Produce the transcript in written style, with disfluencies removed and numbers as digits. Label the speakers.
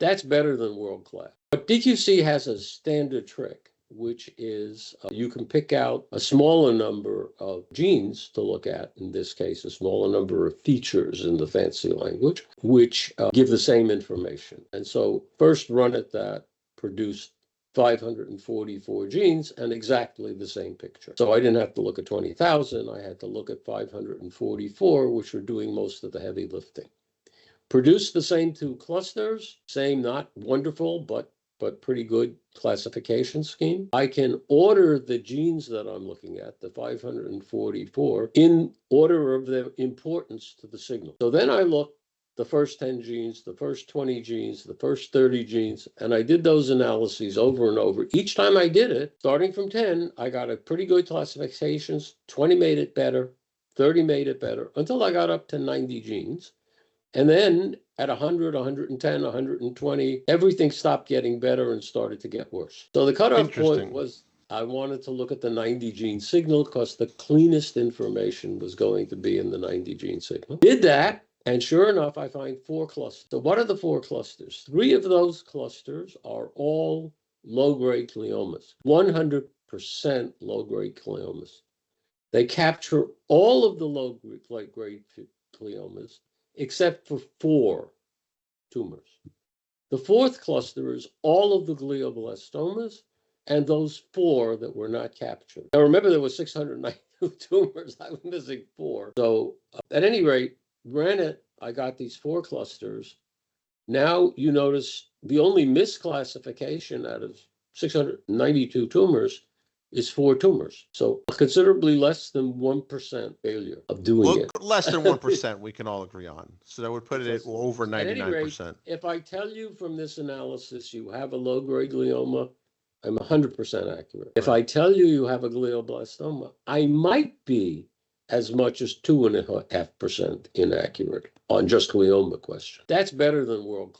Speaker 1: That's better than world class. But DQC has a standard trick, which is you can pick out a smaller number of genes to look at, in this case, a smaller number of features in the fancy language, which give the same information. And so first run at that produced 544 genes and exactly the same picture. So I didn't have to look at 20,000. I had to look at 544, which were doing most of the heavy lifting. Produced the same two clusters, same not wonderful, but pretty good classification scheme. I can order the genes that I'm looking at, the 544, in order of their importance to the signal. So then I look the first 10 genes, the first 20 genes, the first 30 genes, and I did those analyses over and over. Each time I did it, starting from 10, I got a pretty good classifications. 20 made it better, 30 made it better, until I got up to 90 genes. And then at 100, 110, 120, everything stopped getting better and started to get worse. So the cutoff point was I wanted to look at the 90 gene signal because the cleanest information was going to be in the 90 gene signal. Did that, and sure enough, I find 4 clusters. So what are the 4 clusters? 3 of those clusters are all low-grade gliomas, 100% low-grade gliomas. They capture all of the low-grade gliomas, except for 4 tumors. The 4th cluster is all of the glioblastomas and those 4 that were not captured. Now remember, there were 692 tumors. I was missing 4. So at any rate, ran it. I got these 4 clusters. Now you notice the only misclassification out of 692 tumors is 4 tumors. So considerably less than 1% failure of doing it.
Speaker 2: Less than 1%, we can all agree on. So that would put it at over 99%.
Speaker 1: At any rate, if I tell you from this analysis you have a low-grade glioma, I'm 100% accurate. If I tell you you have a glioblastoma, I might be as much as 2.5% inaccurate on just glioma question. That's better than world class.